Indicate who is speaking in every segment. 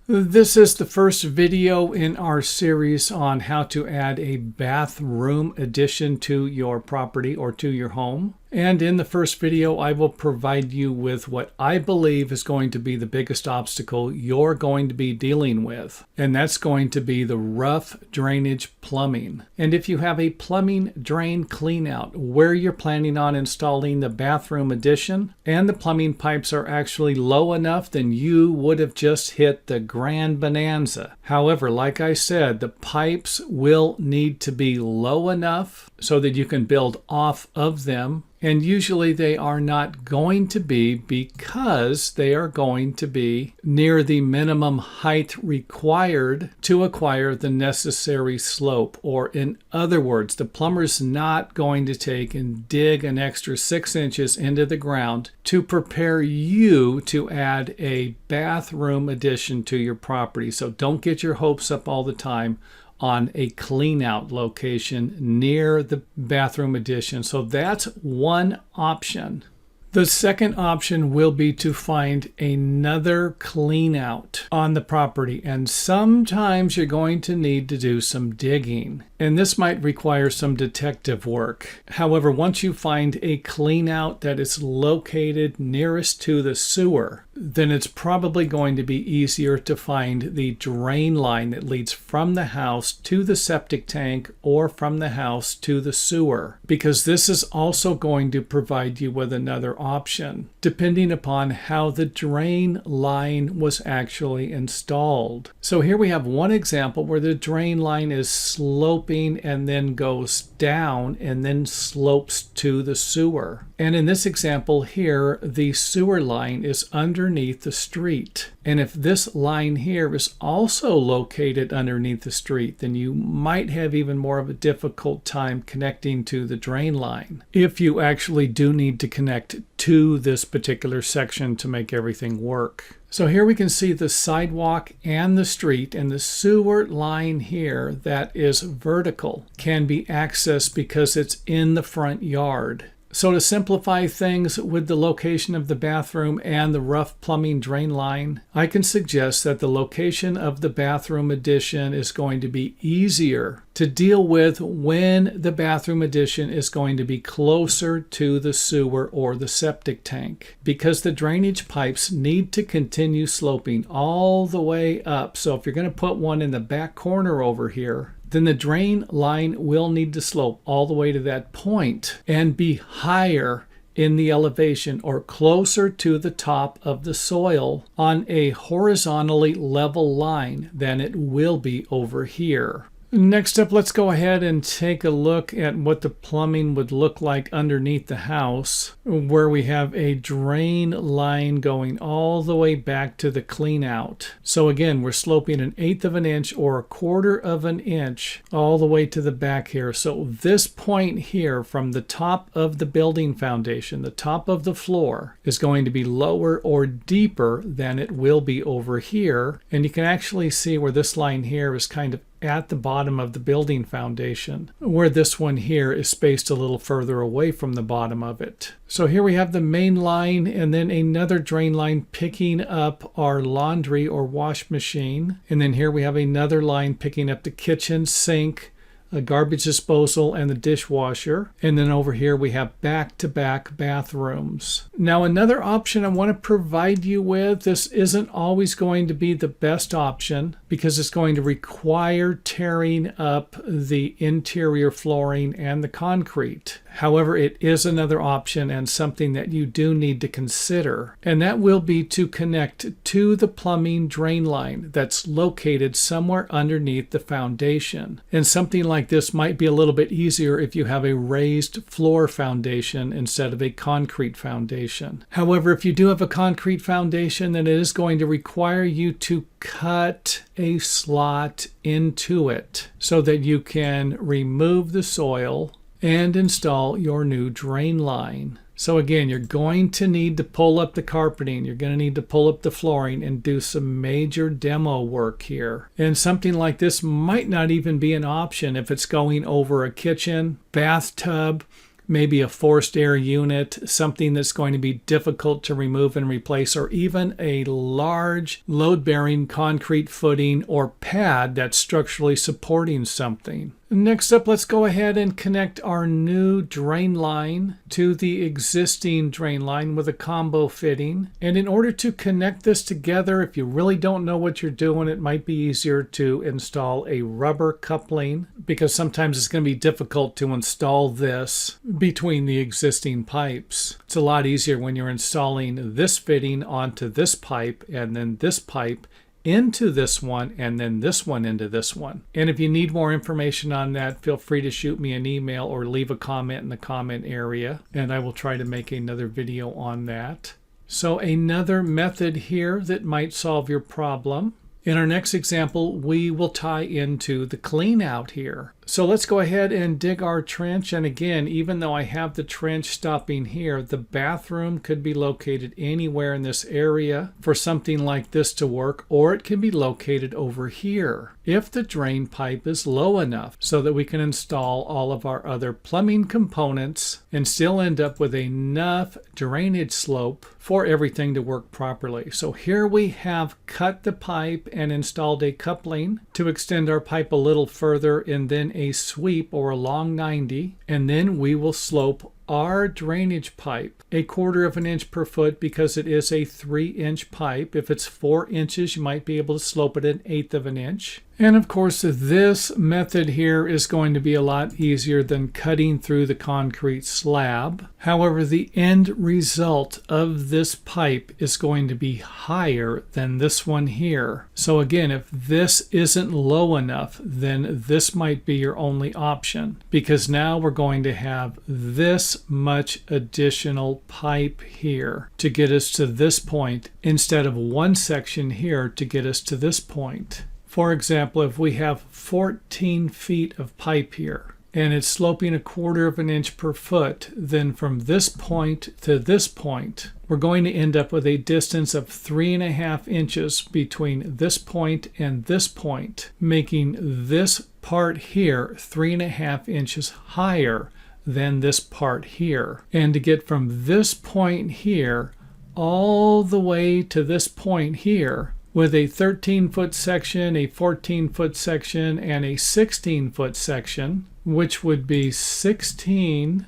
Speaker 1: This is the first video in our series on how to add a bathroom addition to your property or to your home. And in the first video, I will provide you with what I believe is going to be the biggest obstacle you're going to be dealing with. And that's going to be the rough drainage plumbing. And if you have a plumbing drain cleanout where you're planning on installing the bathroom addition and the plumbing pipes are actually low enough, then you would have just hit the grand bonanza. However, like I said, the pipes will need to be low enough so that you can build off of them. And usually they are not going to be, because they are going to be near the minimum height required to acquire the necessary slope. Or in other words, the plumber's not going to take and dig an extra 6 inches into the ground to prepare you to add a bathroom addition to your property. So don't get your hopes up all the time on a clean out location near the bathroom addition. So that's one option. The second option will be to find another clean out on the property, and sometimes you're going to need to do some digging, and this might require some detective work. However, once you find a clean out that is located nearest to the sewer, then it's probably going to be easier to find the drain line that leads from the house to the septic tank or from the house to the sewer, because this is also going to provide you with another option, depending upon how the drain line was actually installed. So here we have one example where the drain line is sloping and then goes down and then slopes to the sewer. And in this example here, the sewer line is underneath the street. And if this line here is also located underneath the street, then you might have even more of a difficult time connecting to the drain line, if you actually do need to connect to this particular section to make everything work. So here we can see the sidewalk and the street, and the sewer line here that is vertical can be accessed because it's in the front yard. So to simplify things with the location of the bathroom and the rough plumbing drain line, I can suggest that the location of the bathroom addition is going to be easier to deal with when the bathroom addition is going to be closer to the sewer or the septic tank, because the drainage pipes need to continue sloping all the way up. So if you're going to put one in the back corner over here, then the drain line will need to slope all the way to that point and be higher in the elevation or closer to the top of the soil on a horizontally level line than it will be over here. Next up, let's go ahead and take a look at what the plumbing would look like underneath the house, where we have a drain line going all the way back to the clean out. So again, we're sloping 1/8 of an inch or 1/4 of an inch all the way to the back here. So this point here from the top of the building foundation, the top of the floor, is going to be lower or deeper than it will be over here. And you can actually see where this line here is kind of at the bottom of the building foundation, where this one here is spaced a little further away from the bottom of it. So here we have the main line and then another drain line picking up our laundry or wash machine. And then here we have another line picking up the kitchen sink, a garbage disposal, and the dishwasher. And then over here we have back-to-back bathrooms. Now another option I want to provide you with, this isn't always going to be the best option because it's going to require tearing up the interior flooring and the concrete. However, it is another option and something that you do need to consider. And that will be to connect to the plumbing drain line that's located somewhere underneath the foundation. And something like this might be a little bit easier if you have a raised floor foundation instead of a concrete foundation. However, if you do have a concrete foundation, then it is going to require you to cut a slot into it so that you can remove the soil and install your new drain line. So again, you're going to need to pull up the carpeting, you're going to need to pull up the flooring and do some major demo work here. And something like this might not even be an option if it's going over a kitchen, bathtub, maybe a forced air unit, something that's going to be difficult to remove and replace, or even a large load-bearing concrete footing or pad that's structurally supporting something. Next up, let's go ahead and connect our new drain line to the existing drain line with a combo fitting. And in order to connect this together, if you really don't know what you're doing, it might be easier to install a rubber coupling, because sometimes it's going to be difficult to install this between the existing pipes. It's a lot easier when you're installing this fitting onto this pipe and then this pipe into this one and then this one into this one. And if you need more information on that, feel free to shoot me an email or leave a comment in the comment area, and I will try to make another video on that. So another method here that might solve your problem. In our next example, we will tie into the clean out here. So let's go ahead and dig our trench. And again, even though I have the trench stopping here, the bathroom could be located anywhere in this area for something like this to work, or it can be located over here if the drain pipe is low enough so that we can install all of our other plumbing components and still end up with enough drainage slope for everything to work properly. So here we have cut the pipe and installed a coupling to extend our pipe a little further, and then a sweep or a long 90, and then we will slope our drainage pipe 1/4 of an inch per foot because it is a 3-inch pipe. If it's 4 inches, you might be able to slope it 1/8 of an inch. And of course, this method here is going to be a lot easier than cutting through the concrete slab. However, the end result of this pipe is going to be higher than this one here. So again, if this isn't low enough, then this might be your only option, because now we're going to have this much additional pipe here to get us to this point instead of one section here to get us to this point. For example, if we have 14 feet of pipe here and it's sloping 1/4 of an inch per foot, then from this point to this point, we're going to end up with a distance of 3.5 inches between this point and this point, making this part here 3.5 inches higher than this part here. And to get from this point here all the way to this point here, with a 13-foot section, a 14-foot section, and a 16-foot section, which would be 16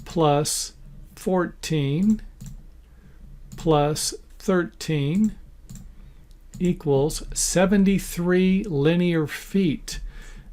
Speaker 1: plus 14 plus 13 equals 73 linear feet.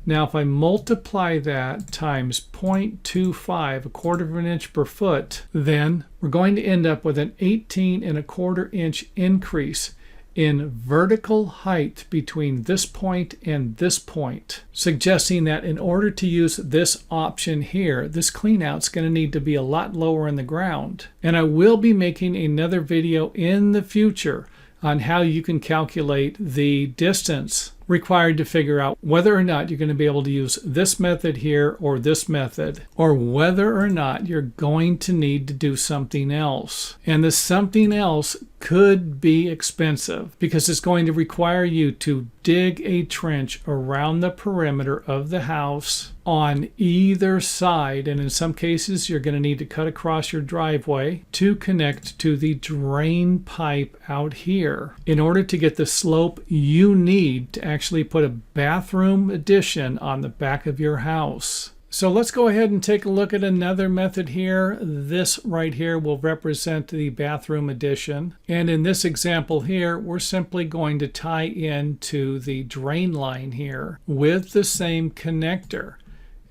Speaker 1: Now, if I multiply that times 0.25, 1/4 of an inch per foot, then we're going to end up with an 18.25 inch increase in vertical height between this point and this point, suggesting that in order to use this option here, this clean out's going to need to be a lot lower in the ground. And I will be making another video in the future on how you can calculate the distance required to figure out whether or not you're going to be able to use this method here or this method, or whether or not you're going to need to do something else. And the something else could be expensive because it's going to require you to dig a trench around the perimeter of the house on either side, and in some cases you're going to need to cut across your driveway to connect to the drain pipe out here in order to get the slope you need to actually put a bathroom addition on the back of your house. So let's go ahead and take a look at another method here. This right here will represent the bathroom addition. And in this example here, we're simply going to tie into the drain line here with the same connector,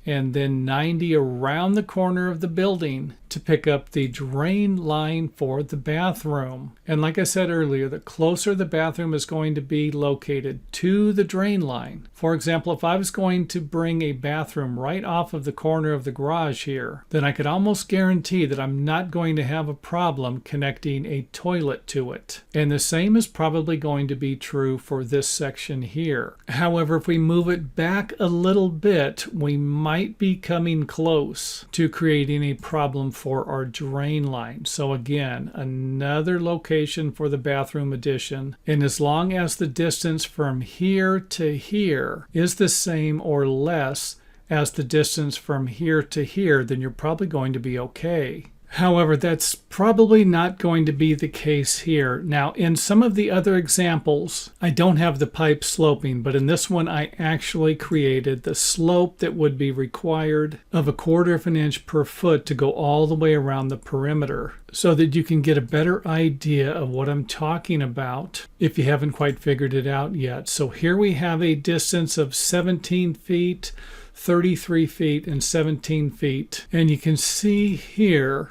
Speaker 1: and then 90 around the corner of the building to pick up the drain line for the bathroom. And like I said earlier, the closer the bathroom is going to be located to the drain line. For example, if I was going to bring a bathroom right off of the corner of the garage here, then I could almost guarantee that I'm not going to have a problem connecting a toilet to it. And the same is probably going to be true for this section here. However, if we move it back a little bit, we might be coming close to creating a problem for our drain line. So again, another location for the bathroom addition. And as long as the distance from here to here is the same or less as the distance from here to here, then you're probably going to be okay. However, that's probably not going to be the case here. Now, in some of the other examples, I don't have the pipe sloping, but in this one, I actually created the slope that would be required of 1/4 inch per foot to go all the way around the perimeter, so that you can get a better idea of what I'm talking about if you haven't quite figured it out yet. So here we have a distance of 17 feet, 33 feet, and 17 feet. And you can see here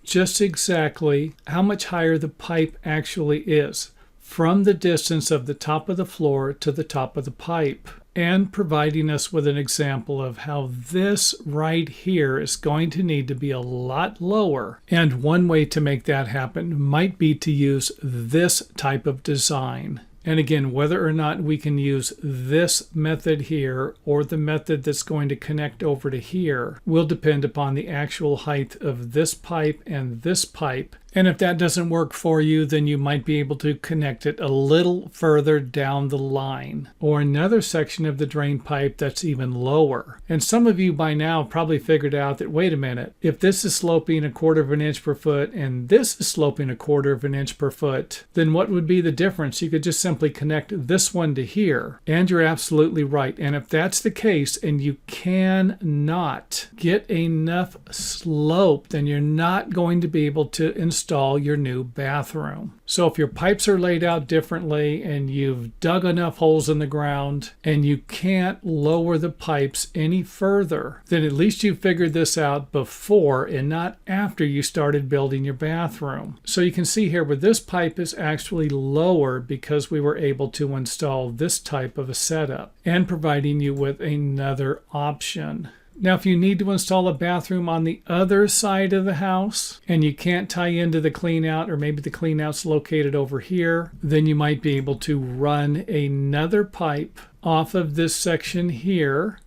Speaker 1: just exactly how much higher the pipe actually is from the distance of the top of the floor to the top of the pipe, and providing us with an example of how this right here is going to need to be a lot lower. And one way to make that happen might be to use this type of design. And again, whether or not we can use this method here or the method that's going to connect over to here will depend upon the actual height of this pipe and this pipe. And if that doesn't work for you, then you might be able to connect it a little further down the line, or another section of the drain pipe that's even lower. And some of you by now probably figured out that, wait a minute, if this is sloping 1/4 inch per foot and this is sloping 1/4 inch per foot, then what would be the difference? You could just simply connect this one to here. And you're absolutely right. And if that's the case and you cannot get enough slope, then you're not going to be able to install your new bathroom. So if your pipes are laid out differently and you've dug enough holes in the ground and you can't lower the pipes any further, then at least you figured this out before and not after you started building your bathroom. So you can see here where this pipe is actually lower because we were able to install this type of a setup, and providing you with another option. Now, if you need to install a bathroom on the other side of the house and you can't tie into the clean out, or maybe the clean out's located over here, then you might be able to run another pipe off of this section here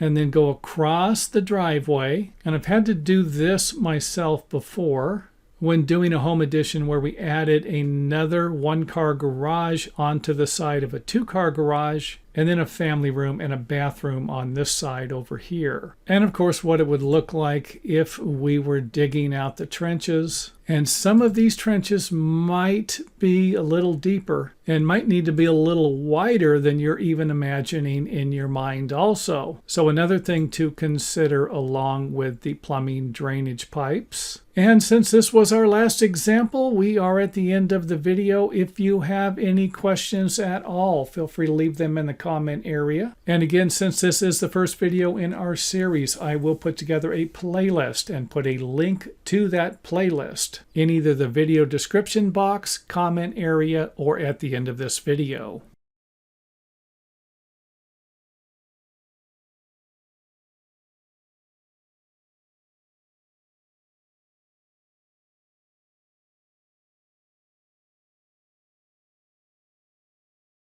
Speaker 1: and then go across the driveway. And I've had to do this myself before when doing a home addition where we added another 1-car garage onto the side of a 2-car garage, and then a family room and a bathroom on this side over here. And of course, what it would look like if we were digging out the trenches. And some of these trenches might be a little deeper and might need to be a little wider than you're even imagining in your mind also. So another thing to consider along with the plumbing drainage pipes. And since this was our last example, we are at the end of the video. If you have any questions at all, feel free to leave them in the comment area. And again, since this is the first video in our series, I will put together a playlist and put a link to that playlist in either the video description box, comment area, or at the end of this video.